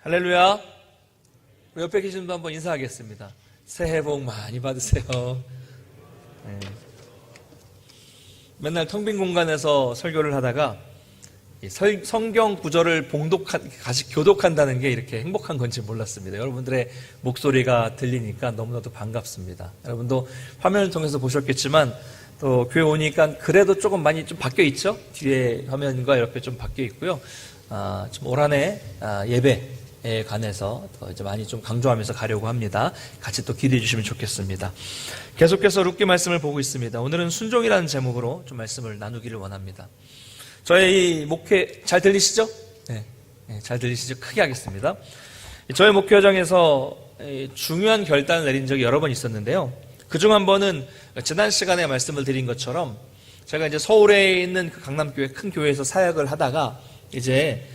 할렐루야. 우리 옆에 계신 분도 한번 인사하겠습니다. 새해 복 많이 받으세요. 네. 맨날 텅 빈 공간에서 설교를 하다가 성경 구절을 교독한다는 게 이렇게 행복한 건지 몰랐습니다. 여러분들의 목소리가 들리니까 너무나도 반갑습니다. 여러분도 화면을 통해서 보셨겠지만 또 교회 오니까 그래도 조금 많이 좀 바뀌어 있죠? 뒤에 화면과 옆에 좀 바뀌어 있고요. 좀 올 한 해 예배에 관해서 더 이제 많이 좀 강조하면서 가려고 합니다. 같이 또 기대해 주시면 좋겠습니다. 계속해서 룻기 말씀을 보고 있습니다. 오늘은 순종이라는 제목으로 좀 말씀을 나누기를 원합니다. 저의 이 목회 잘 들리시죠? 네, 잘 들리시죠? 크게 하겠습니다. 저의 목회과정에서 중요한 결단을 내린 적이 여러 번 있었는데요. 그중 한 번은 지난 시간에 말씀을 드린 것처럼 제가 이제 서울에 있는 그 강남교회 큰 교회에서 사역을 하다가 이제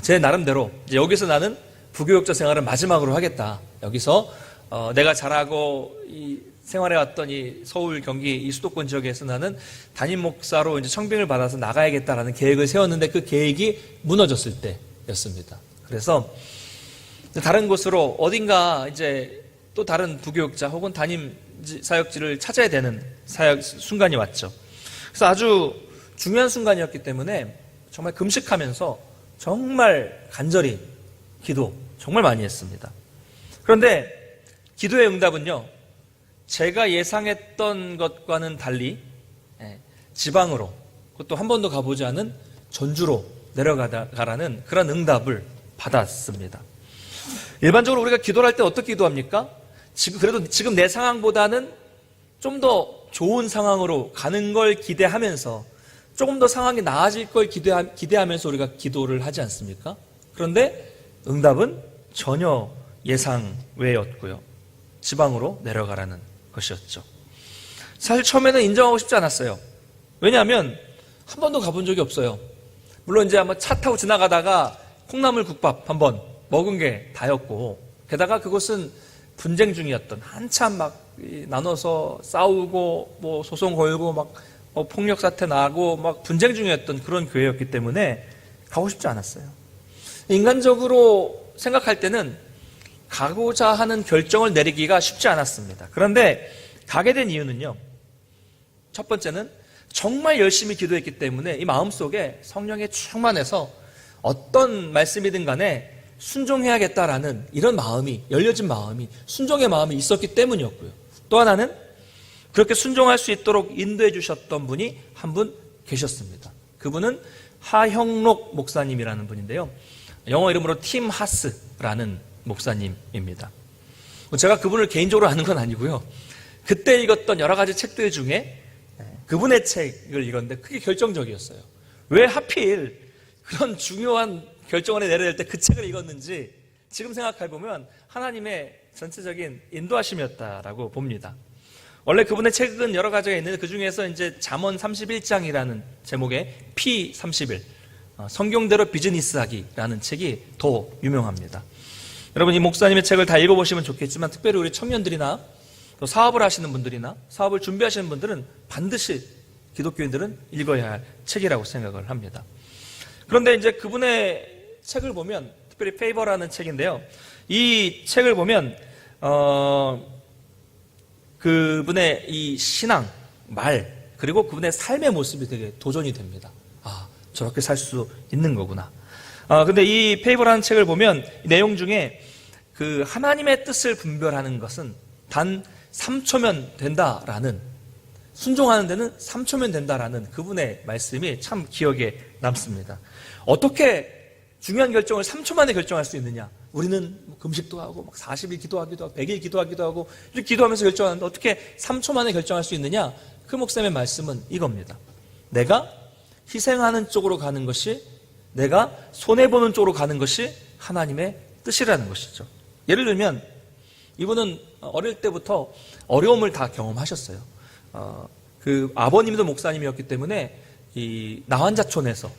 제 나름대로 이제 여기서 나는 부교육자 생활을 마지막으로 하겠다. 여기서 내가 잘하고 생활해왔던 이 서울, 경기, 이 수도권 지역에서 나는 담임 목사로 이제 청빙을 받아서 나가야겠다라는 계획을 세웠는데 그 계획이 무너졌을 때였습니다. 그래서 다른 곳으로 어딘가 이제 또 다른 부교육자 혹은 담임 사역지를 찾아야 되는 순간이 왔죠. 그래서 아주 중요한 순간이었기 때문에 정말 금식하면서 정말 간절히 기도 정말 많이 했습니다. 그런데 기도의 응답은요, 제가 예상했던 것과는 달리 지방으로, 그것도 한 번도 가보지 않은 전주로 내려가라는 그런 응답을 받았습니다. 일반적으로 우리가 기도를 할 때 어떻게 기도합니까? 그래도 지금 내 상황보다는 좀 더 좋은 상황으로 가는 걸 기대하면서 조금 더 상황이 나아질 걸 기대하면서 우리가 기도를 하지 않습니까? 그런데 응답은 전혀 예상 외였고요. 지방으로 내려가라는 것이었죠. 사실 처음에는 인정하고 싶지 않았어요. 왜냐하면 한 번도 가본 적이 없어요. 물론 이제 아마 차 타고 지나가다가 콩나물 국밥 한 번 먹은 게 다였고, 게다가 그것은 분쟁 중이었던, 한참 막 나눠서 싸우고 뭐 소송 걸고 막 폭력 사태 나고 막 분쟁 중이었던 그런 교회였기 때문에 가고 싶지 않았어요. 인간적으로 생각할 때는 가고자 하는 결정을 내리기가 쉽지 않았습니다. 그런데 가게 된 이유는요, 첫 번째는 정말 열심히 기도했기 때문에 이 마음속에 성령의 충만해서 어떤 말씀이든 간에 순종해야겠다라는 이런 마음이, 열려진 마음이, 순종의 마음이 있었기 때문이었고요. 또 하나는 그렇게 순종할 수 있도록 인도해 주셨던 분이 한 분 계셨습니다. 그분은 하형록 목사님이라는 분인데요. 영어 이름으로 팀 하스라는 목사님입니다. 제가 그분을 개인적으로 아는 건 아니고요. 그때 읽었던 여러 가지 책들 중에 그분의 책을 읽었는데 그게 결정적이었어요. 왜 하필 그런 중요한 결정을 내려야 될 때 그 책을 읽었는지 지금 생각해보면 하나님의 전체적인 인도하심이었다라고 봅니다. 원래 그분의 책은 여러 가지가 있는데 그 중에서 이제 잠언 31장이라는 제목의 P31, 성경대로 비즈니스하기라는 책이 더 유명합니다. 여러분 이 목사님의 책을 다 읽어보시면 좋겠지만 특별히 우리 청년들이나 또 사업을 하시는 분들이나 사업을 준비하시는 분들은 반드시 기독교인들은 읽어야 할 책이라고 생각을 합니다. 그런데 이제 그분의 책을 보면, 특별히 페이버라는 책인데요. 이 책을 보면 그분의 이 신앙, 말, 그리고 그분의 삶의 모습이 되게 도전이 됩니다. 아, 저렇게 살 수 있는 거구나. 근데 이 페이버라는 책을 보면 내용 중에 그 하나님의 뜻을 분별하는 것은 단 3초면 된다라는, 순종하는 데는 3초면 된다라는 그분의 말씀이 참 기억에 남습니다. 어떻게 중요한 결정을 3초 만에 결정할 수 있느냐? 우리는 금식도 하고 막 40일 기도하기도 하고 100일 기도하기도 하고 이렇게 기도하면서 결정하는데 어떻게 3초 만에 결정할 수 있느냐? 그 목사님의 말씀은 이겁니다. 내가 희생하는 쪽으로 가는 것이, 내가 손해보는 쪽으로 가는 것이 하나님의 뜻이라는 것이죠. 예를 들면 이분은 어릴 때부터 어려움을 다 경험하셨어요. 그 아버님도 목사님이었기 때문에 이 나환자촌에서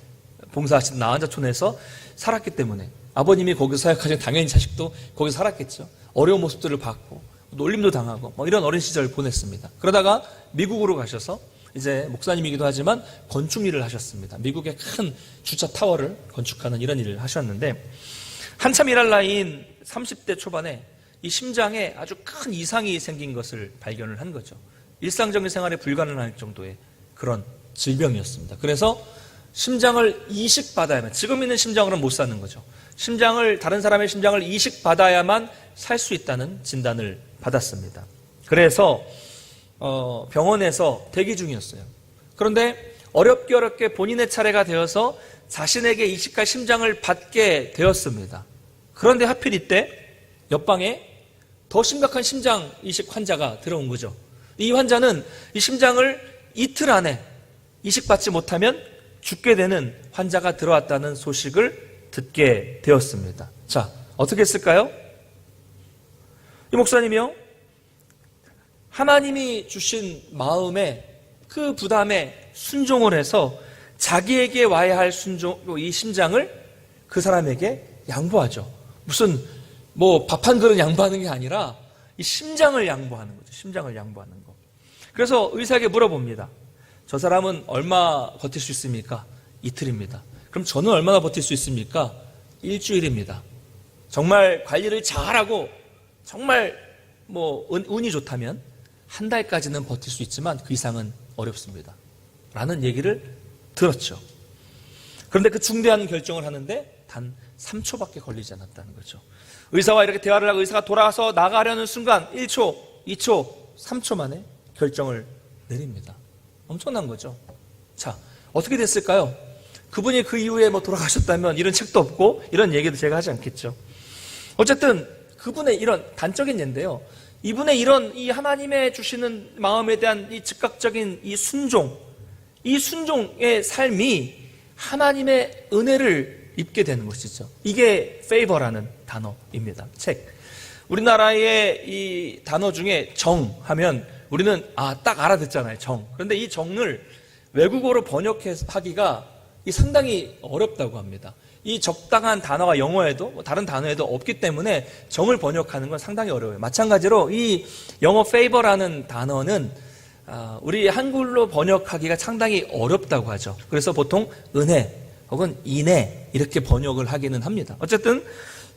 봉사하시는 나환자촌에서 살았기 때문에 아버님이 거기서 사역하신 당연히 자식도 거기서 살았겠죠. 어려운 모습들을 봤고 놀림도 당하고 뭐 이런 어린 시절을 보냈습니다. 그러다가 미국으로 가셔서 이제 목사님이기도 하지만 건축 일을 하셨습니다. 미국의 큰 주차 타워를 건축하는 이런 일을 하셨는데 한참 일할 나이인 30대 초반에 이 심장에 아주 큰 이상이 생긴 것을 발견을 한 거죠. 일상적인 생활에 불가능할 정도의 그런 질병이었습니다. 그래서 심장을 이식받아야만, 지금 있는 심장으로는 못 사는 거죠. 다른 사람의 심장을 이식받아야만 살 수 있다는 진단을 받았습니다. 그래서 병원에서 대기 중이었어요. 그런데 어렵게 본인의 차례가 되어서 자신에게 이식할 심장을 받게 되었습니다. 그런데 하필 이때 옆방에 더 심각한 심장 이식 환자가 들어온 거죠. 이 환자는 이 심장을 이틀 안에 이식받지 못하면 죽게 되는 환자가 들어왔다는 소식을 듣게 되었습니다. 자, 어떻게 했을까요? 이 목사님이요, 하나님이 주신 마음에 그 부담에 순종을 해서 자기에게 와야 할 이 심장을 그 사람에게 양보하죠. 무슨 밥 한 그릇 양보하는 게 아니라 이 심장을 양보하는 거죠. 심장을 양보하는 거. 그래서 의사에게 물어봅니다. 저 사람은 얼마 버틸 수 있습니까? 이틀입니다. 그럼 저는 얼마나 버틸 수 있습니까? 일주일입니다. 정말 관리를 잘하고 정말 운이 좋다면 한 달까지는 버틸 수 있지만 그 이상은 어렵습니다. 라는 얘기를 들었죠. 그런데 그 중대한 결정을 하는데 단 3초밖에 걸리지 않았다는 거죠. 의사와 이렇게 대화를 하고 의사가 돌아와서 나가려는 순간 1초, 2초, 3초 만에 결정을 내립니다. 엄청난 거죠. 자, 어떻게 됐을까요? 그분이 그 이후에 돌아가셨다면 이런 책도 없고 이런 얘기도 제가 하지 않겠죠. 어쨌든 그분의 이런 단적인 예인데요. 이분의 이 하나님의 주시는 마음에 대한 이 즉각적인 이 순종의 삶이 하나님의 은혜를 입게 되는 것이죠. 이게 favor라는 단어입니다. 책. 우리나라의 이 단어 중에 정 하면 우리는 딱 알아듣잖아요. 정. 그런데 이 정을 외국어로 번역하기가 상당히 어렵다고 합니다. 이 적당한 단어가 영어에도 다른 단어에도 없기 때문에 정을 번역하는 건 상당히 어려워요. 마찬가지로 이 영어 favor라는 단어는 우리 한글로 번역하기가 상당히 어렵다고 하죠. 그래서 보통 은혜 혹은 인애 이렇게 번역을 하기는 합니다. 어쨌든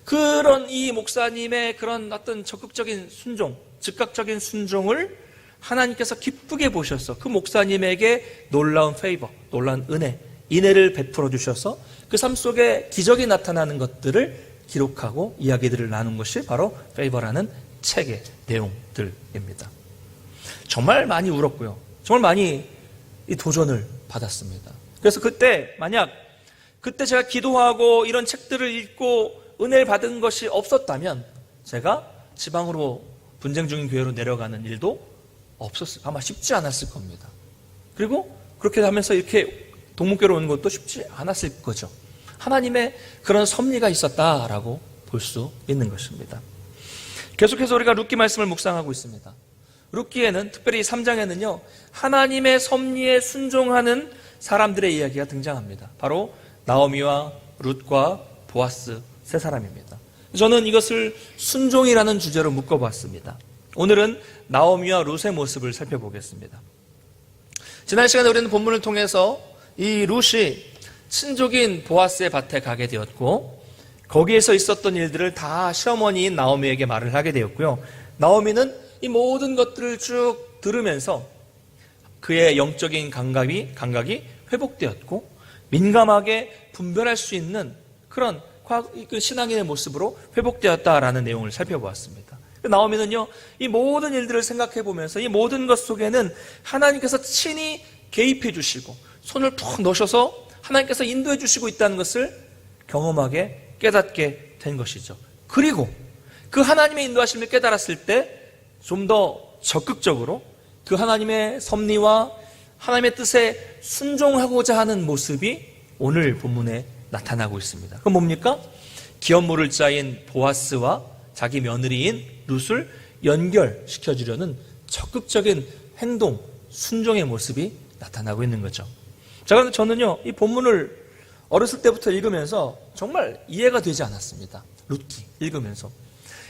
그런 이 목사님의 그런 어떤 적극적인 순종, 즉각적인 순종을 하나님께서 기쁘게 보셔서 그 목사님에게 놀라운 페이버, 놀라운 은혜, 인애를 베풀어 주셔서 그 삶 속에 기적이 나타나는 것들을 기록하고 이야기들을 나눈 것이 바로 페이버라는 책의 내용들입니다. 정말 많이 울었고요. 정말 많이 이 도전을 받았습니다. 그래서 그때 제가 기도하고 이런 책들을 읽고 은혜를 받은 것이 없었다면 제가 지방으로 분쟁 중인 교회로 내려가는 일도 아마 쉽지 않았을 겁니다. 그리고 그렇게 하면서 이렇게 동문교로 오는 것도 쉽지 않았을 거죠. 하나님의 그런 섭리가 있었다라고 볼 수 있는 것입니다. 계속해서 우리가 룻기 말씀을 묵상하고 있습니다. 룻기에는 특별히 3장에는요 하나님의 섭리에 순종하는 사람들의 이야기가 등장합니다. 바로 나오미와 룻과 보아스 세 사람입니다. 저는 이것을 순종이라는 주제로 묶어봤습니다. 오늘은 나오미와 룻의 모습을 살펴보겠습니다. 지난 시간에 우리는 본문을 통해서 이 룻이 친족인 보아스의 밭에 가게 되었고 거기에서 있었던 일들을 다 시어머니인 나오미에게 말을 하게 되었고요. 나오미는 이 모든 것들을 쭉 들으면서 그의 영적인 감각이 회복되었고 민감하게 분별할 수 있는 그런 신앙인의 모습으로 회복되었다라는 내용을 살펴보았습니다. 나오미는요 이 모든 일들을 생각해 보면서 이 모든 것 속에는 하나님께서 친히 개입해 주시고 손을 푹 넣으셔서 하나님께서 인도해 주시고 있다는 것을 경험하게 깨닫게 된 것이죠. 그리고 그 하나님의 인도하심을 깨달았을 때 좀 더 적극적으로 그 하나님의 섭리와 하나님의 뜻에 순종하고자 하는 모습이 오늘 본문에 나타나고 있습니다. 그건 뭡니까? 기업 물을 자인 보아스와 자기 며느리인 룻을 연결시켜 주려는 적극적인 행동, 순종의 모습이 나타나고 있는 거죠. 자, 그런데 저는요 이 본문을 어렸을 때부터 읽으면서 정말 이해가 되지 않았습니다. 룻기 읽으면서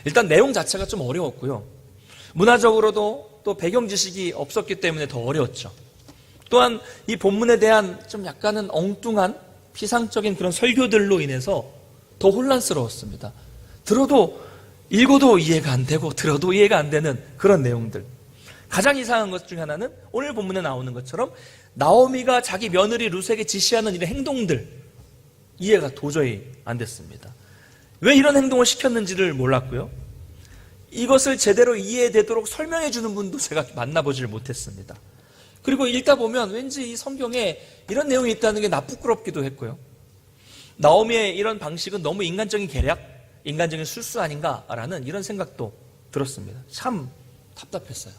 일단 내용 자체가 좀 어려웠고요. 문화적으로도 또 배경 지식이 없었기 때문에 더 어려웠죠. 또한 이 본문에 대한 좀 약간은 엉뚱한 피상적인 그런 설교들로 인해서 더 혼란스러웠습니다. 읽어도 이해가 안 되고 들어도 이해가 안 되는 그런 내용들. 가장 이상한 것 중에 하나는 오늘 본문에 나오는 것처럼 나오미가 자기 며느리 룻에게 지시하는 이런 행동들, 이해가 도저히 안 됐습니다. 왜 이런 행동을 시켰는지를 몰랐고요. 이것을 제대로 이해되도록 설명해 주는 분도 제가 만나보질 못했습니다. 그리고 읽다 보면 왠지 이 성경에 이런 내용이 있다는 게 나 부끄럽기도 했고요. 나오미의 이런 방식은 너무 인간적인 계략, 인간적인 술수 아닌가라는 이런 생각도 들었습니다. 참 답답했어요.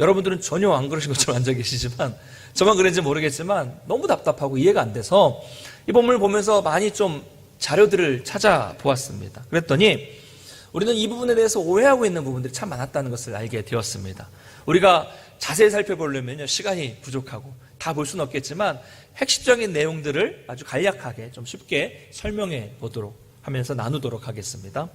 여러분들은 전혀 안 그러신 것처럼 앉아 계시지만 저만 그런지 모르겠지만 너무 답답하고 이해가 안 돼서 이 본문을 보면서 많이 좀 자료들을 찾아보았습니다. 그랬더니 우리는 이 부분에 대해서 오해하고 있는 부분들이 참 많았다는 것을 알게 되었습니다. 우리가 자세히 살펴보려면요, 시간이 부족하고 다 볼 수는 없겠지만 핵심적인 내용들을 아주 간략하게 좀 쉽게 설명해 보도록 하면서 나누도록 하겠습니다.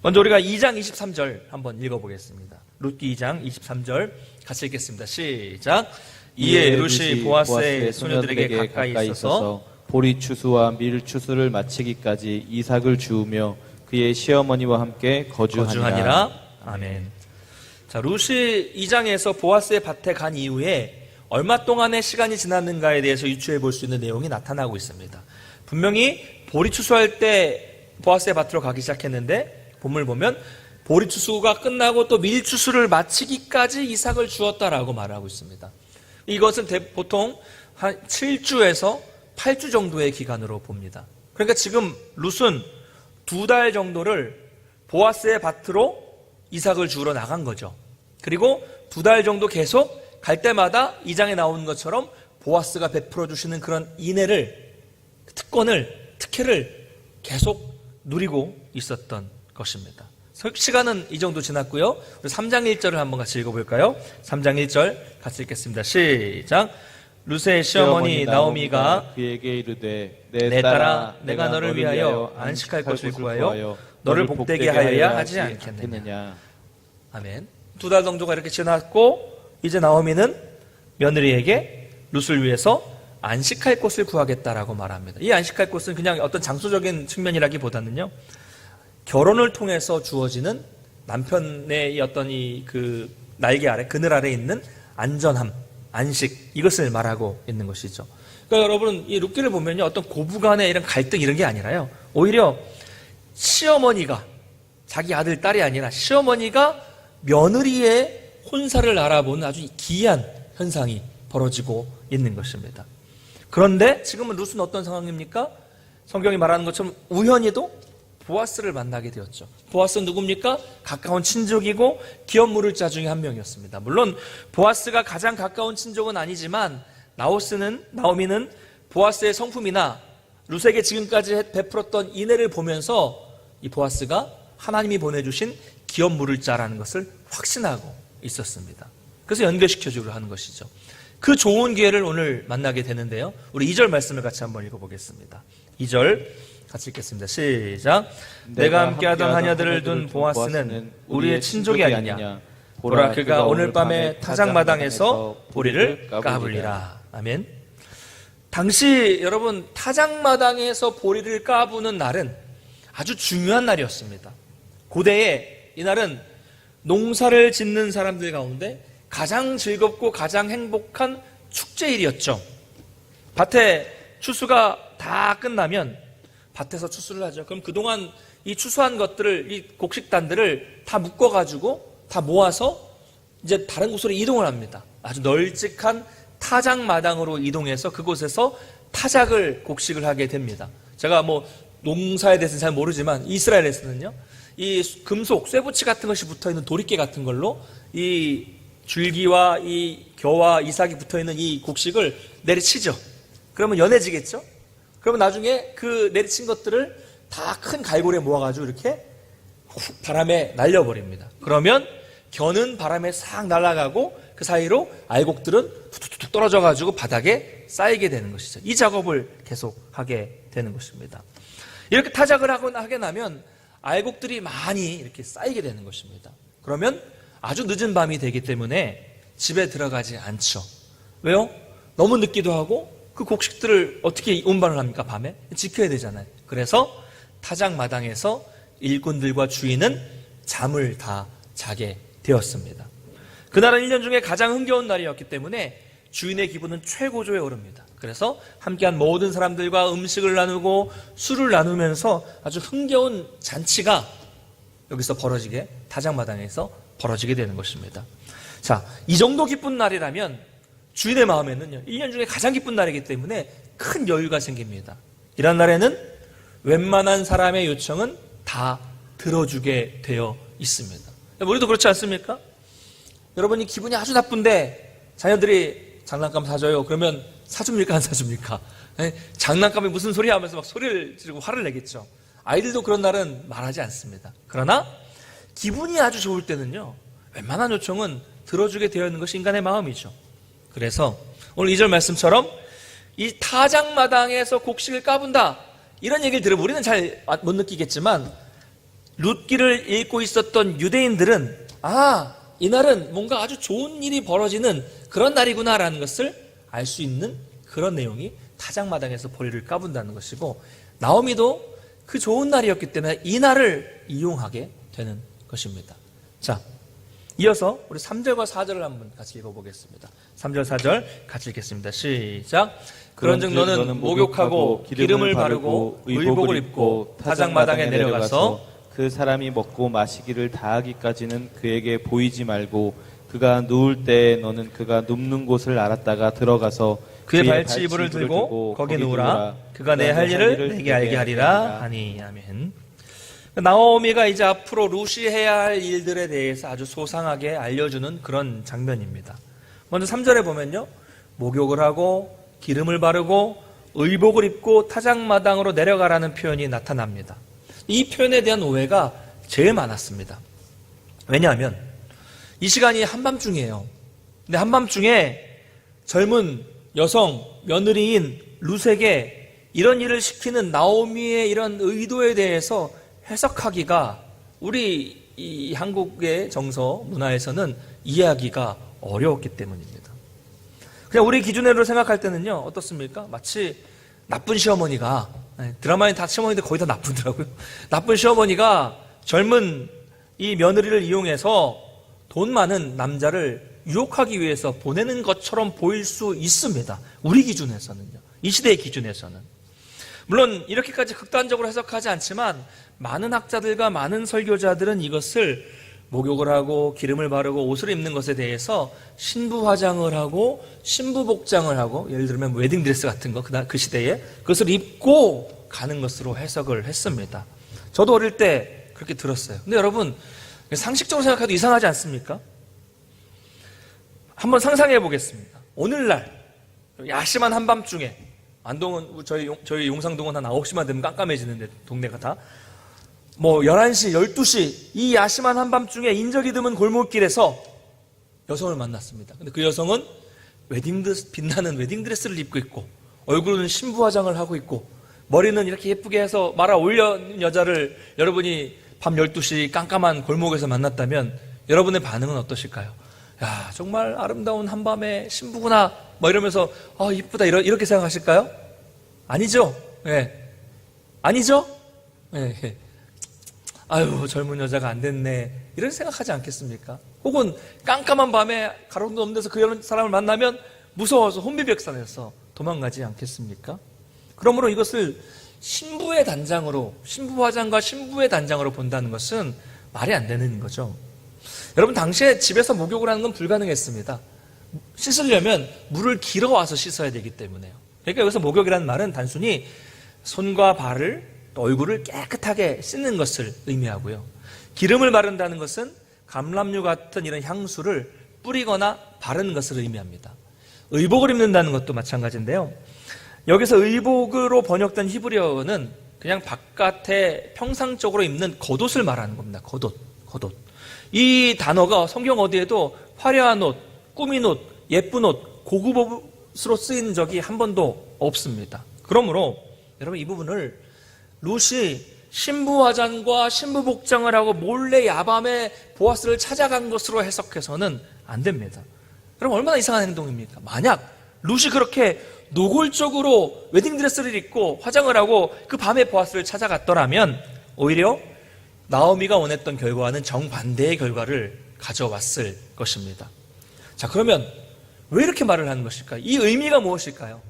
먼저 우리가 2장 23절 한번 읽어보겠습니다. 룻기 2장 23절 같이 읽겠습니다. 시작. 이에 룻이 보아스의 소녀들에게 가까이 있어서 보리 추수와 밀 추수를 마치기까지 이삭을 주우며 그의 시어머니와 함께 거주하니라. 아멘. 자, 룻이 2장에서 보아스의 밭에 간 이후에 얼마 동안의 시간이 지났는가에 대해서 유추해 볼 수 있는 내용이 나타나고 있습니다. 분명히 보리 추수할 때 보아스의 밭으로 가기 시작했는데 본문을 보면 보리 추수가 끝나고 또 밀 추수를 마치기까지 이삭을 주었다라고 말하고 있습니다. 이것은 보통 한 7주에서 8주 정도의 기간으로 봅니다. 그러니까 지금 룻은 2달 정도를 보아스의 밭으로 이삭을 주우러 나간 거죠. 그리고 2달 정도 계속 갈 때마다 2장에 나오는 것처럼 보아스가 베풀어 주시는 그런 인애를, 특혜를 계속 누리고 있었던 것입니다. 시간은 이 정도 지났고요. 우리 3장 1절을 한번 같이 읽어볼까요? 3장 1절 같이 읽겠습니다. 시작. 룻의 시어머니 나오미가 그에게 이르되 내 딸아 내가 너를 위하여 안식할 것을 구하여 너를 복되게 하여야 하지 않겠느냐. 아멘. 2달 정도가 이렇게 지났고 이제 나오미는 며느리에게 룻을 위해서 안식할 곳을 구하겠다라고 말합니다. 이 안식할 곳은 그냥 어떤 장소적인 측면이라기보다는요, 결혼을 통해서 주어지는 남편의 어떤 그 날개 아래, 그늘 아래 있는 안전함, 안식, 이것을 말하고 있는 것이죠. 그러니까 여러분, 이 룻기를 보면요, 어떤 고부간의 이런 갈등 이런 게 아니라요, 오히려 시어머니가, 자기 아들, 딸이 아니라 시어머니가 며느리의 혼사를 알아보는 아주 기이한 현상이 벌어지고 있는 것입니다. 그런데 지금은 룻은 어떤 상황입니까? 성경이 말하는 것처럼 우연히도 보아스를 만나게 되었죠. 보아스는 누굽니까? 가까운 친족이고 기업 물을 자 중에 한 명이었습니다. 물론 보아스가 가장 가까운 친족은 아니지만 나오미는 보아스의 성품이나 룻에게 지금까지 베풀었던 인애를 보면서 이 보아스가 하나님이 보내주신 기업 물을 자라는 것을 확신하고 있었습니다. 그래서 연결시켜주려 하는 것이죠. 그 좋은 기회를 오늘 만나게 되는데요. 우리 2절 말씀을 같이 한번 읽어보겠습니다. 2절 같이 읽겠습니다. 시작. 내가 함께하던 하녀들을 둔 보아스는 우리의 친족이 아니냐. 보라, 그가 오늘 밤에 타작마당에서 보리를 까불리라. 아멘. 당시 여러분, 타작마당에서 보리를 까부는 날은 아주 중요한 날이었습니다. 고대에 이 날은 농사를 짓는 사람들 가운데 가장 즐겁고 가장 행복한 축제일이었죠. 밭에 추수가 다 끝나면 밭에서 추수를 하죠. 그럼 그동안 이 추수한 것들을, 이 곡식단들을 다 묶어가지고 다 모아서 이제 다른 곳으로 이동을 합니다. 아주 널찍한 타작마당으로 이동해서 그곳에서 타작을, 곡식을 하게 됩니다. 제가 뭐 농사에 대해서는 잘 모르지만 이스라엘에서는요, 이 금속, 쇠붙이 같은 것이 붙어있는 도리깨 같은 걸로 이 줄기와 이 겨와 이삭이 붙어있는 이 곡식을 내리치죠. 그러면 연해지겠죠? 그러면 나중에 그 내리친 것들을 다 큰 갈고리에 모아가지고 이렇게 훅 바람에 날려버립니다. 그러면 겨는 바람에 싹 날아가고 그 사이로 알곡들은 툭툭툭 떨어져가지고 바닥에 쌓이게 되는 것이죠. 이 작업을 계속 하게 되는 것입니다. 이렇게 타작을 하게 나면 알곡들이 많이 이렇게 쌓이게 되는 것입니다. 그러면 아주 늦은 밤이 되기 때문에 집에 들어가지 않죠. 왜요? 너무 늦기도 하고 그 곡식들을 어떻게 운반을 합니까? 밤에? 지켜야 되잖아요. 그래서 타작마당에서 일꾼들과 주인은 잠을 다 자게 되었습니다. 그날은 1년 중에 가장 흥겨운 날이었기 때문에 주인의 기분은 최고조에 오릅니다. 그래서 함께한 모든 사람들과 음식을 나누고 술을 나누면서 아주 흥겨운 잔치가 여기서 타작마당에서 벌어지게 되는 것입니다. 자, 이 정도 기쁜 날이라면 주인의 마음에는요, 1년 중에 가장 기쁜 날이기 때문에 큰 여유가 생깁니다. 이런 날에는 웬만한 사람의 요청은 다 들어주게 되어 있습니다. 우리도 그렇지 않습니까? 여러분이 기분이 아주 나쁜데 자녀들이 장난감 사줘요. 그러면 사줍니까? 안 사줍니까? 장난감이 무슨 소리야 하면서 막 소리를 지르고 화를 내겠죠. 아이들도 그런 날은 말하지 않습니다. 그러나 기분이 아주 좋을 때는요, 웬만한 요청은 들어주게 되어 있는 것이 인간의 마음이죠. 그래서 오늘 2절 말씀처럼 이 타작마당에서 곡식을 까분다, 이런 얘기를 들으면 우리는 잘 못 느끼겠지만 룻기를 읽고 있었던 유대인들은 이날은 뭔가 아주 좋은 일이 벌어지는 그런 날이구나라는 것을 알 수 있는 그런 내용이 타작마당에서 보리를 까분다는 것이고, 나오미도 그 좋은 날이었기 때문에 이 날을 이용하게 되는 것입니다. 자, 이어서 우리 3절과 4절을 한번 같이 읽어보겠습니다. 3절 4절 같이 읽겠습니다. 시작. 그런즉 너는 목욕하고 기름을 바르고 의복을 입고 타작마당에 내려가서 그 사람이 먹고 마시기를 다하기까지는 그에게 보이지 말고 그가 누울 때 너는 그가 눕는 곳을 알았다가 들어가서 그의 발치이불을 들고 거기 누우라. 그가 내 할 일을 내게 알게 하리라 하니. 아멘. 나오미가 이제 앞으로 룻이 해야 할 일들에 대해서 아주 소상하게 알려주는 그런 장면입니다. 먼저 3절에 보면요, 목욕을 하고 기름을 바르고 의복을 입고 타작마당으로 내려가라는 표현이 나타납니다. 이 표현에 대한 오해가 제일 많았습니다. 왜냐하면 이 시간이 한밤중이에요. 근데 한밤중에 젊은 여성 며느리인 룻에게 이런 일을 시키는 나오미의 이런 의도에 대해서 해석하기가 우리 이 한국의 정서 문화에서는 이해하기가 어려웠기 때문입니다. 그냥 우리 기준으로 생각할 때는요, 어떻습니까? 마치 나쁜 시어머니가, 드라마에 다 시어머니들 거의 다 나쁘더라고요. 나쁜 시어머니가 젊은 이 며느리를 이용해서 돈 많은 남자를 유혹하기 위해서 보내는 것처럼 보일 수 있습니다. 우리 기준에서는요. 이 시대의 기준에서는. 물론 이렇게까지 극단적으로 해석하지 않지만 많은 학자들과 많은 설교자들은 이것을 목욕을 하고 기름을 바르고 옷을 입는 것에 대해서 신부 화장을 하고 신부 복장을 하고, 예를 들면 웨딩드레스 같은 거 그 시대에 그것을 입고 가는 것으로 해석을 했습니다. 저도 어릴 때 그렇게 들었어요. 근데 여러분, 상식적으로 생각해도 이상하지 않습니까? 한번 상상해 보겠습니다. 오늘날 야심한 한밤중에, 안동은 저희 용상동은 한 9시만 되면 깜깜해지는데 동네가 다 11시, 12시 이 야심한 한밤중에 인적이 드문 골목길에서 여성을 만났습니다. 근데 그 여성은 빛나는 웨딩드레스를 입고 있고 얼굴은 신부 화장을 하고 있고 머리는 이렇게 예쁘게 해서 말아 올려는 여자를 여러분이 밤 12시 깜깜한 골목에서 만났다면 여러분의 반응은 어떠실까요? 야, 정말 아름다운 한밤의 신부구나 이러면서 이쁘다 이렇게 생각하실까요? 아니죠? 예. 아니죠? 예. 아유, 젊은 여자가 안 됐네, 이런 생각하지 않겠습니까? 혹은 깜깜한 밤에 가로등도 없는 데서 그 사람을 만나면 무서워서 혼비백산해서 도망가지 않겠습니까? 그러므로 이것을 신부의 단장으로, 신부 화장과 신부의 단장으로 본다는 것은 말이 안 되는 거죠. 여러분, 당시에 집에서 목욕을 하는 건 불가능했습니다. 씻으려면 물을 길어와서 씻어야 되기 때문에요. 그러니까 여기서 목욕이라는 말은 단순히 손과 발을, 또 얼굴을 깨끗하게 씻는 것을 의미하고요. 기름을 바른다는 것은 감람류 같은 이런 향수를 뿌리거나 바르는 것을 의미합니다. 의복을 입는다는 것도 마찬가지인데요. 여기서 의복으로 번역된 히브리어는 그냥 바깥에 평상적으로 입는 겉옷을 말하는 겁니다. 겉옷. 이 단어가 성경 어디에도 화려한 옷, 꾸민 옷, 예쁜 옷, 고급 옷으로 쓰인 적이 한 번도 없습니다. 그러므로 여러분, 이 부분을 룻이 신부 화장과 신부 복장을 하고 몰래 야밤에 보아스를 찾아간 것으로 해석해서는 안 됩니다. 그럼 얼마나 이상한 행동입니까? 만약 룻이 그렇게 노골적으로 웨딩드레스를 입고 화장을 하고 그 밤에 보아스를 찾아갔더라면 오히려 나오미가 원했던 결과와는 정반대의 결과를 가져왔을 것입니다. 자, 그러면 왜 이렇게 말을 하는 것일까요? 이 의미가 무엇일까요?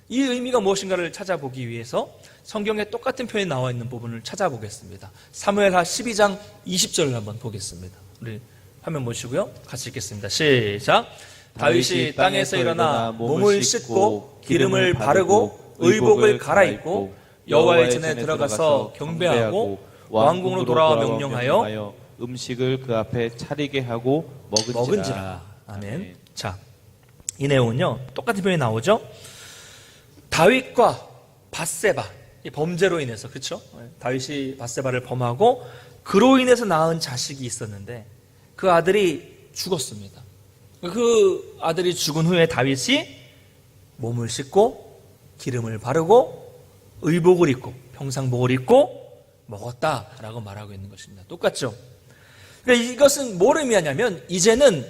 이 의미가 무엇인가를 찾아보기 위해서 성경에 똑같은 표현이 나와 있는 부분을 찾아보겠습니다. 사무엘하 12장 20절을 한번 보겠습니다. 우리 화면 보시고요. 같이 읽겠습니다. 시작. 다윗이 땅에서 일어나 몸을 씻고 기름을 바르고 의복을 갈아입고 여호와의 전에 들어가서 경배하고 왕궁으로 돌아와 명령하여 음식을 그 앞에 차리게 하고 먹은지라. 아멘. 자, 이 내용은요 똑같은 표현이 나오죠. 다윗과 밧세바, 이 범죄로 인해서, 그렇죠? 다윗이 밧세바를 범하고 그로 인해서 낳은 자식이 있었는데 그 아들이 죽었습니다. 그 아들이 죽은 후에 다윗이 몸을 씻고 기름을 바르고 의복을 입고 평상복을 입고 먹었다라고 말하고 있는 것입니다. 똑같죠? 그러니까 이것은 뭘 의미하냐면 이제는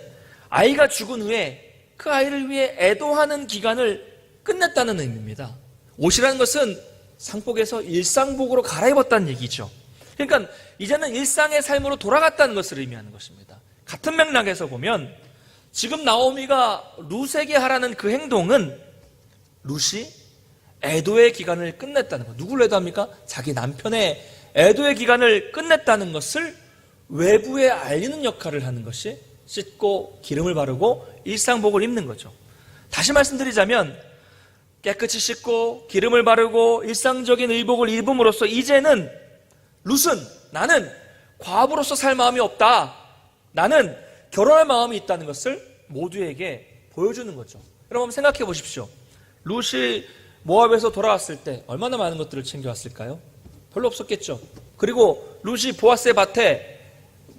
아이가 죽은 후에 그 아이를 위해 애도하는 기간을 끝냈다는 의미입니다. 옷이라는 것은 상복에서 일상복으로 갈아입었다는 얘기죠. 그러니까 이제는 일상의 삶으로 돌아갔다는 것을 의미하는 것입니다. 같은 맥락에서 보면 지금 나오미가 룻에게 하라는 그 행동은 룻이 애도의 기간을 끝냈다는 것. 누구를 애도합니까? 자기 남편의 애도의 기간을 끝냈다는 것을 외부에 알리는 역할을 하는 것이 씻고 기름을 바르고 일상복을 입는 거죠. 다시 말씀드리자면 깨끗이 씻고 기름을 바르고 일상적인 의복을 입음으로써 이제는 룻은 나는 과부로서 살 마음이 없다. 나는 결혼할 마음이 있다는 것을 모두에게 보여주는 거죠. 여러분 생각해 보십시오. 룻이 모압에서 돌아왔을 때 얼마나 많은 것들을 챙겨왔을까요? 별로 없었겠죠. 그리고 룻이 보아스의 밭에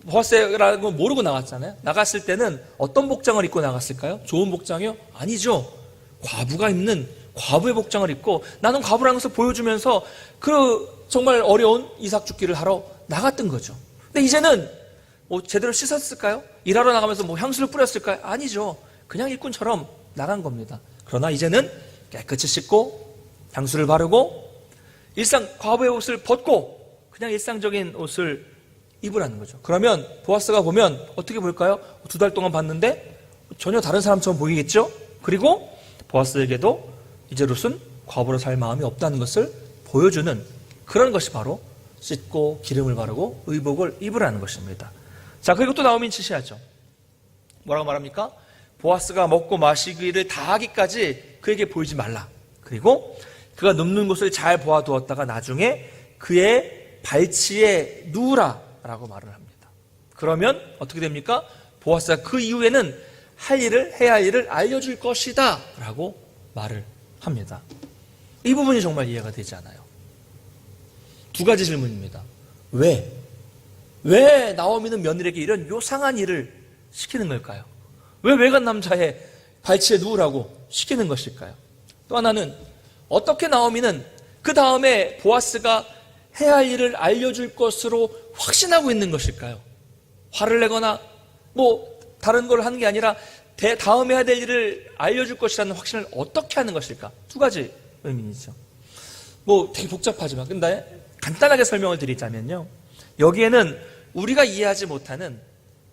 보아스라는 걸 모르고 나갔잖아요. 나갔을 때는 어떤 복장을 입고 나갔을까요? 좋은 복장이요? 아니죠. 과부가 입는 과부의 복장을 입고 나는 과부라는 것을 보여주면서 그 정말 어려운 이삭 죽기를 하러 나갔던 거죠. 근데 이제는 뭐 제대로 씻었을까요? 일하러 나가면서 뭐 향수를 뿌렸을까요? 아니죠. 그냥 일꾼처럼 나간 겁니다. 그러나 이제는 깨끗이 씻고 향수를 바르고 일상 과부의 옷을 벗고 그냥 일상적인 옷을 입으라는 거죠. 그러면 보아스가 보면 어떻게 볼까요? 2달 동안 봤는데 전혀 다른 사람처럼 보이겠죠? 그리고 보아스에게도 이제 룻은 과부로 살 마음이 없다는 것을 보여주는 그런 것이 바로 씻고 기름을 바르고 의복을 입으라는 것입니다. 자, 그리고 또 나오미는 지시하죠. 뭐라고 말합니까? 보아스가 먹고 마시기를 다하기까지 그에게 보이지 말라. 그리고 그가 눕는 곳을 잘 보아두었다가 나중에 그의 발치에 누우라 라고 말을 합니다. 그러면 어떻게 됩니까? 보아스가 그 이후에는 해야 할 일을 알려줄 것이다 라고 말을 합니다. 이 부분이 정말 이해가 되지 않아요. 두 가지 질문입니다. 왜 나오미는 며느리에게 이런 요상한 일을 시키는 걸까요? 왜 외간 남자의 발치에 누우라고 시키는 것일까요? 또 하나는 어떻게 나오미는 그 다음에 보아스가 해야 할 일을 알려줄 것으로 확신하고 있는 것일까요? 화를 내거나 뭐 다른 걸 하는 게 아니라 다음에 해야 될 일을 알려줄 것이라는 확신을 어떻게 하는 것일까? 두 가지 의미이죠. 뭐 되게 복잡하지만 근데 간단하게 설명을 드리자면요. 여기에는 우리가 이해하지 못하는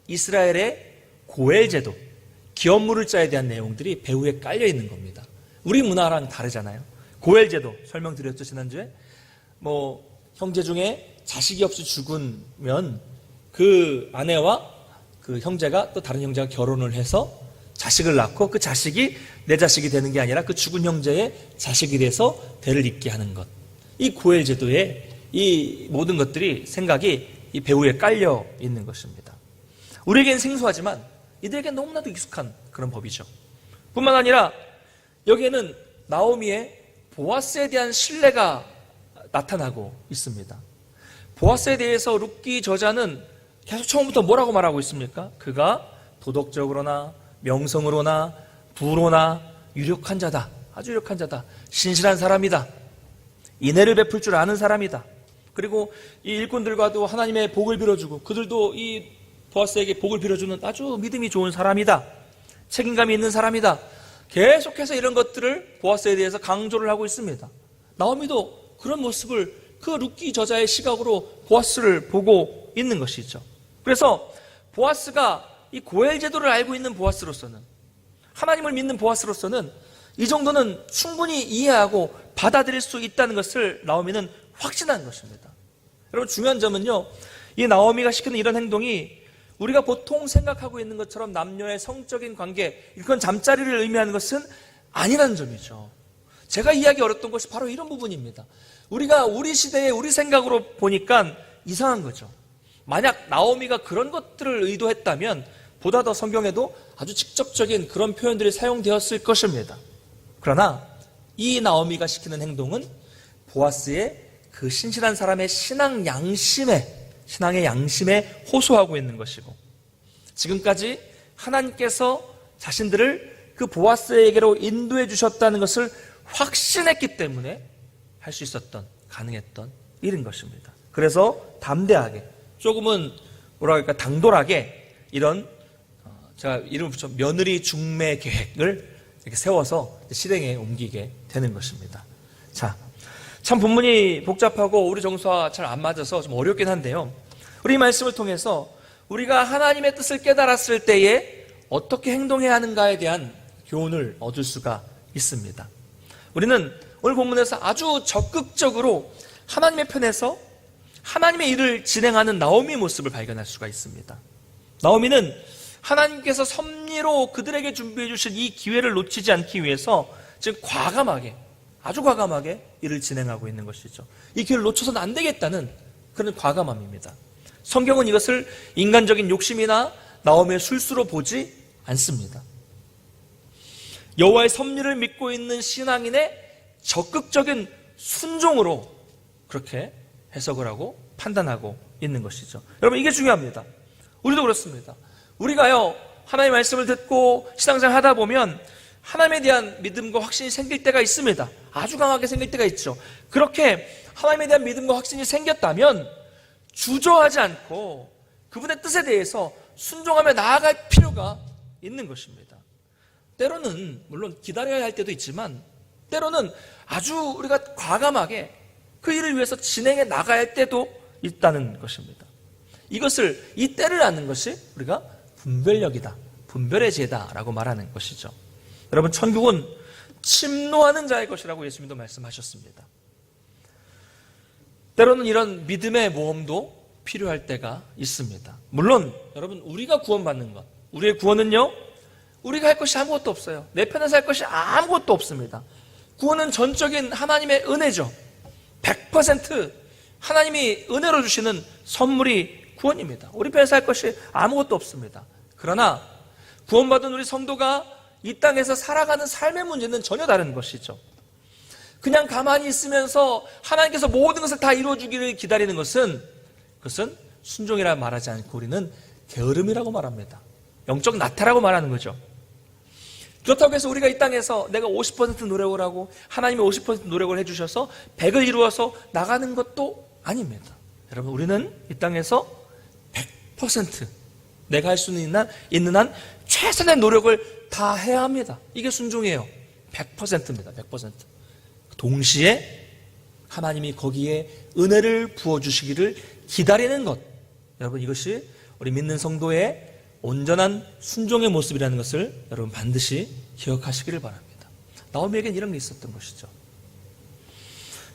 이스라엘의 고엘 제도, 기업물을 자에 대한 내용들이 배후에 깔려 있는 겁니다. 우리 문화랑 다르잖아요. 고엘 제도 설명드렸죠, 지난주에. 뭐 형제 중에 자식이 없이 죽으면 그 아내와 그 형제가 또 다른 형제가 결혼을 해서 자식을 낳고 그 자식이 내 자식이 되는 게 아니라 그 죽은 형제의 자식이 돼서 대를 잇게 하는 것. 이 고엘 제도의 이 모든 것들이 생각이 이 배후에 깔려 있는 것입니다. 우리에겐 생소하지만 이들에겐 너무나도 익숙한 그런 법이죠. 뿐만 아니라 여기에는 나오미의 보아스에 대한 신뢰가 나타나고 있습니다. 보아스에 대해서 룻기 저자는 계속 처음부터 뭐라고 말하고 있습니까? 그가 도덕적으로나 명성으로나 부로나 유력한 자다. 아주 유력한 자다. 신실한 사람이다. 인애를 베풀 줄 아는 사람이다. 그리고 이 일꾼들과도 하나님의 복을 빌어주고 그들도 이 보아스에게 복을 빌어주는 아주 믿음이 좋은 사람이다. 책임감이 있는 사람이다. 계속해서 이런 것들을 보아스에 대해서 강조를 하고 있습니다. 나오미도 그런 모습을 그 룻기 저자의 시각으로 보아스를 보고 있는 것이죠. 그래서 보아스가 이 고엘 제도를 알고 있는 보아스로서는, 하나님을 믿는 보아스로서는 이 정도는 충분히 이해하고 받아들일 수 있다는 것을 나오미는 확신한 것입니다. 여러분, 중요한 점은요, 이 나오미가 시키는 이런 행동이 우리가 보통 생각하고 있는 것처럼 남녀의 성적인 관계, 그건 잠자리를 의미하는 것은 아니라는 점이죠. 제가 이해하기 어렵던 것이 바로 이런 부분입니다. 우리가 우리 시대에 우리 생각으로 보니까 이상한 거죠. 만약 나오미가 그런 것들을 의도했다면 보다 더 성경에도 아주 직접적인 그런 표현들이 사용되었을 것입니다. 그러나 이 나오미가 시키는 행동은 보아스의 그 신실한 사람의 신앙의 양심에 호소하고 있는 것이고, 지금까지 하나님께서 자신들을 그 보아스에게로 인도해 주셨다는 것을 확신했기 때문에 할 수 있었던, 가능했던 일인 것입니다. 그래서 담대하게, 조금은 뭐랄까 당돌하게 이런 제가 이름을 붙여 며느리 중매 계획을 이렇게 세워서 실행에 옮기게 되는 것입니다. 자, 참 본문이 복잡하고 우리 정서와 잘 안 맞아서 좀 어렵긴 한데요, 우리 이 말씀을 통해서 우리가 하나님의 뜻을 깨달았을 때에 어떻게 행동해야 하는가에 대한 교훈을 얻을 수가 있습니다. 우리는 오늘 본문에서 아주 적극적으로 하나님의 편에서 하나님의 일을 진행하는 나오미의 모습을 발견할 수가 있습니다. 나오미는 하나님께서 섭리로 그들에게 준비해 주신 이 기회를 놓치지 않기 위해서 지금 과감하게, 아주 과감하게 일을 진행하고 있는 것이죠. 이 기회를 놓쳐서는 안 되겠다는 그런 과감함입니다. 성경은 이것을 인간적인 욕심이나 나오미의 술수로 보지 않습니다. 여호와의 섭리를 믿고 있는 신앙인의 적극적인 순종으로 그렇게 해석을 하고 판단하고 있는 것이죠. 여러분, 이게 중요합니다. 우리도 그렇습니다. 우리가요, 하나님의 말씀을 듣고 신앙생활 하다 보면 하나님에 대한 믿음과 확신이 생길 때가 있습니다. 아주 강하게 생길 때가 있죠. 그렇게 하나님에 대한 믿음과 확신이 생겼다면 주저하지 않고 그분의 뜻에 대해서 순종하며 나아갈 필요가 있는 것입니다. 때로는 물론 기다려야 할 때도 있지만, 때로는 아주 우리가 과감하게 그 일을 위해서 진행해 나가야 할 때도 있다는 것입니다. 이것을, 이 때를 아는 것이 우리가 분별력이다, 분별의 죄다라고 말하는 것이죠. 여러분, 천국은 침노하는 자의 것이라고 예수님도 말씀하셨습니다. 때로는 이런 믿음의 모험도 필요할 때가 있습니다. 물론 여러분, 우리가 구원받는 것, 우리의 구원은요, 우리가 할 것이 아무것도 없어요. 내 편에서 할 것이 아무것도 없습니다. 구원은 전적인 하나님의 은혜죠. 100% 하나님이 은혜로 주시는 선물이 구원입니다. 우리 편에서 할 것이 아무것도 없습니다. 그러나 구원받은 우리 성도가 이 땅에서 살아가는 삶의 문제는 전혀 다른 것이죠. 그냥 가만히 있으면서 하나님께서 모든 것을 다 이루어주기를 기다리는 것은, 그것은 순종이라 말하지 않고 우리는 게으름이라고 말합니다. 영적 나태라고 말하는 거죠. 그렇다고 해서 우리가 이 땅에서 내가 50% 노력을 하고 하나님이 50% 노력을 해주셔서 100을 이루어서 나가는 것도 아닙니다. 여러분, 우리는 이 땅에서 100% 내가 할 수 있는 한 최선의 노력을 다 해야 합니다. 이게 순종이에요. 100%입니다. 100%. 동시에 하나님이 거기에 은혜를 부어주시기를 기다리는 것, 여러분, 이것이 우리 믿는 성도의 온전한 순종의 모습이라는 것을 여러분 반드시 기억하시기를 바랍니다. 나오미에겐 이런 게 있었던 것이죠.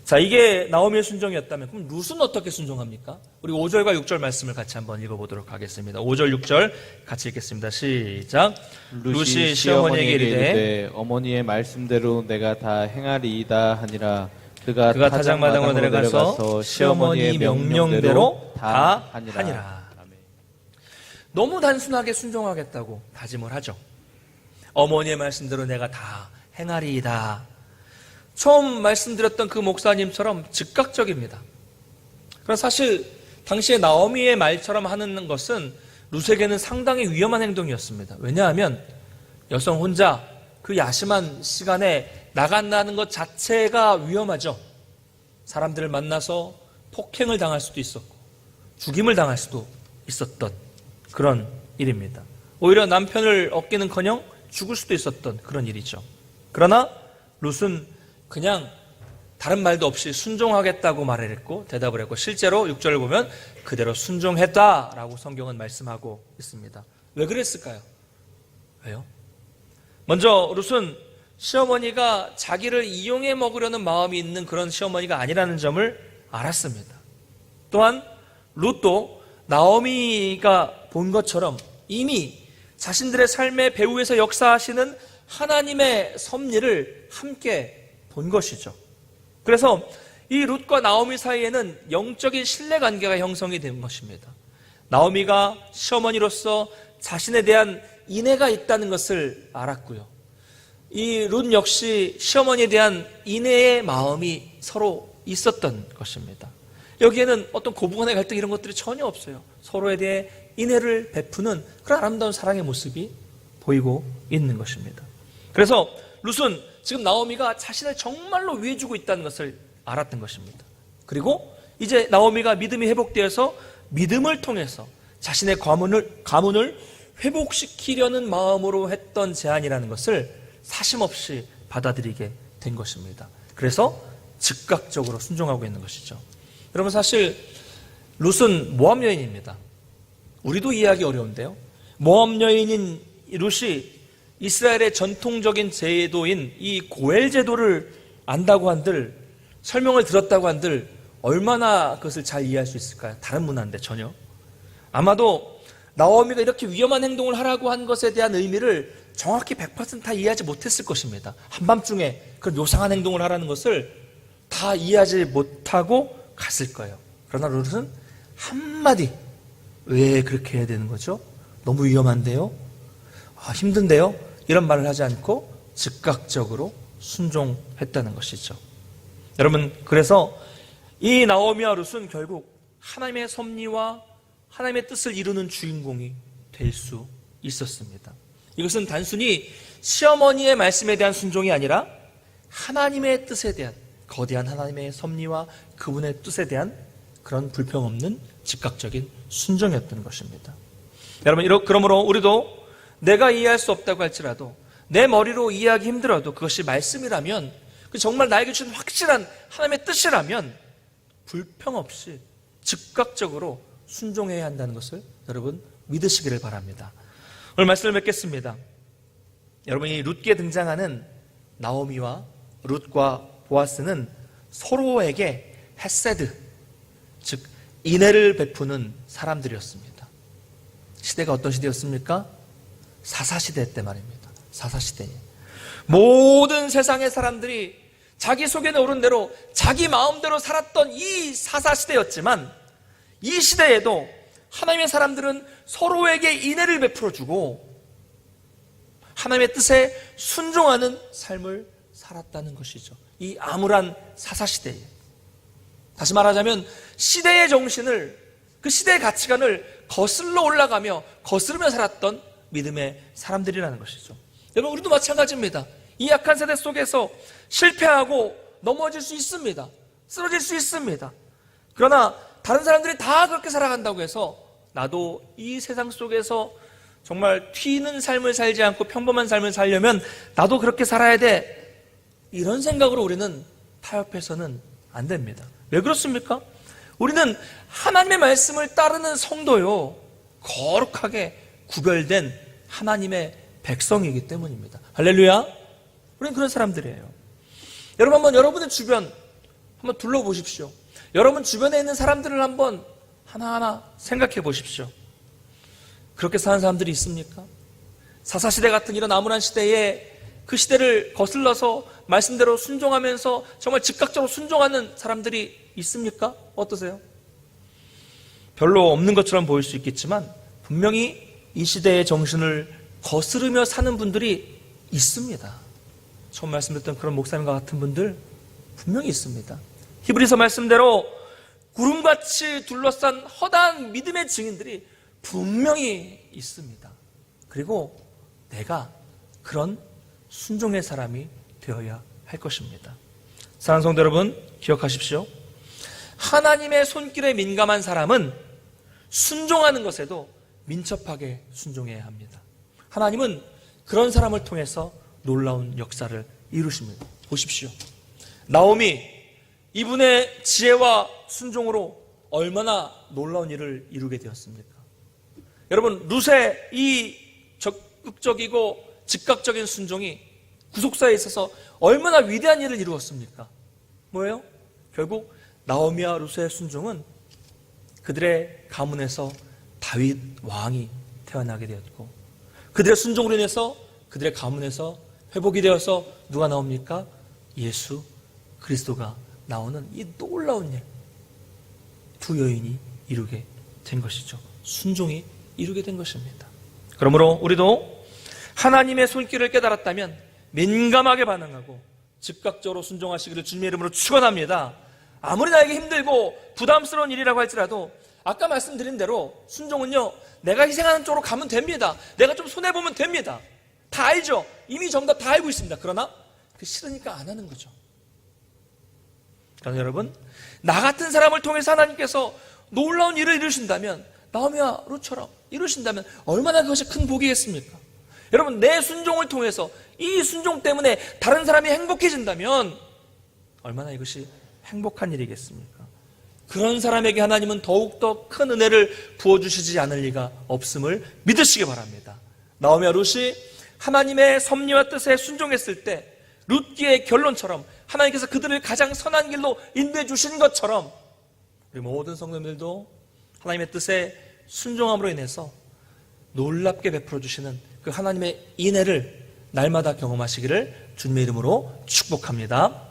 자, 이게 나오미의 순종이었다면 그럼 룻은 어떻게 순종합니까? 우리 5절과 6절 말씀을 같이 한번 읽어보도록 하겠습니다. 5절, 6절 같이 읽겠습니다. 시작. 룻이 시어머니에게 이르되 어머니의 말씀대로 내가 다 행하리이다 하니라. 그가 타작마당으로 내려가서 시어머니의 명령대로 다 하니라. 너무 단순하게 순종하겠다고 다짐을 하죠. 어머니의 말씀대로 내가 다 행하리이다. 처음 말씀드렸던 그 목사님처럼 즉각적입니다. 그러나 사실 당시에 나오미의 말처럼 하는 것은 룻에게는 상당히 위험한 행동이었습니다. 왜냐하면 여성 혼자 그 야심한 시간에 나간다는 것 자체가 위험하죠. 사람들을 만나서 폭행을 당할 수도 있었고 죽임을 당할 수도 있었던 그런 일입니다. 오히려 남편을 얻기는커녕 죽을 수도 있었던 그런 일이죠. 그러나 룻은 그냥 다른 말도 없이 순종하겠다고 말을 했고 대답을 했고 실제로 6절을 보면 그대로 순종했다라고 성경은 말씀하고 있습니다. 왜 그랬을까요? 왜요? 먼저 룻은 시어머니가 자기를 이용해 먹으려는 마음이 있는 그런 시어머니가 아니라는 점을 알았습니다. 또한 룻도 나오미가 본 것처럼 이미 자신들의 삶의 배후에서 역사하시는 하나님의 섭리를 함께 본 것이죠. 그래서 이 룻과 나오미 사이에는 영적인 신뢰관계가 형성이 된 것입니다. 나오미가 시어머니로서 자신에 대한 인애가 있다는 것을 알았고요. 이 룻 역시 시어머니에 대한 인애의 마음이 서로 있었던 것입니다. 여기에는 어떤 고부간의 갈등 이런 것들이 전혀 없어요. 서로에 대해 인애를 베푸는 그런 아름다운 사랑의 모습이 보이고 있는 것입니다. 그래서 룻은 지금 나오미가 자신을 정말로 위해주고 있다는 것을 알았던 것입니다. 그리고 이제 나오미가 믿음이 회복되어서 믿음을 통해서 자신의 가문을 회복시키려는 마음으로 했던 제안이라는 것을 사심없이 받아들이게 된 것입니다. 그래서 즉각적으로 순종하고 있는 것이죠. 여러분, 사실 룻은 모압 여인입니다. 우리도 이해하기 어려운데요. 모압 여인인 룻이 이스라엘의 전통적인 제도인 이 고엘 제도를 안다고 한들, 설명을 들었다고 한들 얼마나 그것을 잘 이해할 수 있을까요? 다른 문화인데 전혀. 아마도 나오미가 이렇게 위험한 행동을 하라고 한 것에 대한 의미를 정확히 100% 다 이해하지 못했을 것입니다. 한밤중에 그런 요상한 행동을 하라는 것을 다 이해하지 못하고 갔을 거예요. 그러나 룻은 한마디, 왜 그렇게 해야 되는 거죠? 너무 위험한데요? 힘든데요? 이런 말을 하지 않고 즉각적으로 순종했다는 것이죠. 여러분, 그래서 이 나오미와 룻은 결국 하나님의 섭리와 하나님의 뜻을 이루는 주인공이 될 수 있었습니다. 이것은 단순히 시어머니의 말씀에 대한 순종이 아니라 하나님의 뜻에 대한, 거대한 하나님의 섭리와 그분의 뜻에 대한 그런 불평 없는 즉각적인 순종이었던 것입니다. 여러분, 그러므로 우리도 내가 이해할 수 없다고 할지라도, 내 머리로 이해하기 힘들어도 그것이 말씀이라면, 정말 나에게 주신 확실한 하나님의 뜻이라면 불평 없이 즉각적으로 순종해야 한다는 것을 여러분 믿으시기를 바랍니다. 오늘 말씀을 맺겠습니다. 여러분, 이 룻기에 등장하는 나오미와 룻과 보아스는 서로에게 헤세드, 즉 인애를 베푸는 사람들이었습니다. 시대가 어떤 시대였습니까? 사사시대 때 말입니다. 사사시대에 모든 세상의 사람들이 자기 속에 오른 대로 자기 마음대로 살았던 이 사사시대였지만, 이 시대에도 하나님의 사람들은 서로에게 인애를 베풀어주고 하나님의 뜻에 순종하는 삶을 살았다는 것이죠. 이 암울한 사사시대에, 다시 말하자면 시대의 정신을, 그 시대의 가치관을 거슬러 올라가며 거스르며 살았던 믿음의 사람들이라는 것이죠. 여러분, 우리도 마찬가지입니다. 이 약한 세대 속에서 실패하고 넘어질 수 있습니다. 쓰러질 수 있습니다. 그러나 다른 사람들이 다 그렇게 살아간다고 해서 나도 이 세상 속에서 정말 튀는 삶을 살지 않고 평범한 삶을 살려면 나도 그렇게 살아야 돼, 이런 생각으로 우리는 타협해서는 안 됩니다. 왜 그렇습니까? 우리는 하나님의 말씀을 따르는 성도요, 거룩하게 구별된 하나님의 백성이기 때문입니다. 할렐루야. 우리는 그런 사람들이에요. 여러분, 한번 여러분의 주변 한번 둘러보십시오. 여러분 주변에 있는 사람들을 한번 하나하나 생각해 보십시오. 그렇게 사는 사람들이 있습니까? 사사시대 같은 이런 암울한 시대에 그 시대를 거슬러서 말씀대로 순종하면서 정말 즉각적으로 순종하는 사람들이 있습니까? 어떠세요? 별로 없는 것처럼 보일 수 있겠지만 분명히 이 시대의 정신을 거스르며 사는 분들이 있습니다. 처음 말씀드렸던 그런 목사님과 같은 분들 분명히 있습니다. 히브리서 말씀대로 구름같이 둘러싼 허다한 믿음의 증인들이 분명히 있습니다. 그리고 내가 그런 순종의 사람이 되어야 할 것입니다. 사랑하는 성도 여러분, 기억하십시오. 하나님의 손길에 민감한 사람은 순종하는 것에도 민첩하게 순종해야 합니다. 하나님은 그런 사람을 통해서 놀라운 역사를 이루십니다. 보십시오. 나오미, 이분의 지혜와 순종으로 얼마나 놀라운 일을 이루게 되었습니까? 여러분, 룻의 이 적극적이고 즉각적인 순종이 구속사에 있어서 얼마나 위대한 일을 이루었습니까? 뭐예요? 결국 나오미와 룻의 순종은 그들의 가문에서 다윗 왕이 태어나게 되었고, 그들의 순종으로 인해서 그들의 가문에서 회복이 되어서 누가 나옵니까? 예수 그리스도가 나오는 이 놀라운 일, 두 여인이 이루게 된 것이죠. 순종이 이루게 된 것입니다. 그러므로 우리도 하나님의 손길을 깨달았다면 민감하게 반응하고 즉각적으로 순종하시기를 주님의 이름으로 축원합니다. 아무리 나에게 힘들고 부담스러운 일이라고 할지라도 아까 말씀드린 대로 순종은요, 내가 희생하는 쪽으로 가면 됩니다. 내가 좀 손해보면 됩니다. 다 알죠. 이미 정답 다 알고 있습니다. 그러나 싫으니까 안 하는 거죠. 그러나 여러분, 나 같은 사람을 통해서 하나님께서 놀라운 일을 이루신다면, 나오미와 룻처럼 이루신다면 얼마나 그것이 큰 복이겠습니까? 여러분, 내 순종을 통해서 이 순종 때문에 다른 사람이 행복해진다면 얼마나 이것이 행복한 일이겠습니까? 그런 사람에게 하나님은 더욱더 큰 은혜를 부어주시지 않을 리가 없음을 믿으시기 바랍니다. 나오미와 룻이 하나님의 섭리와 뜻에 순종했을 때 룻기의 결론처럼 하나님께서 그들을 가장 선한 길로 인도해 주신 것처럼 우리 모든 성도님들도 하나님의 뜻에 순종함으로 인해서 놀랍게 베풀어 주시는 그 하나님의 인애를 날마다 경험하시기를 주님의 이름으로 축복합니다.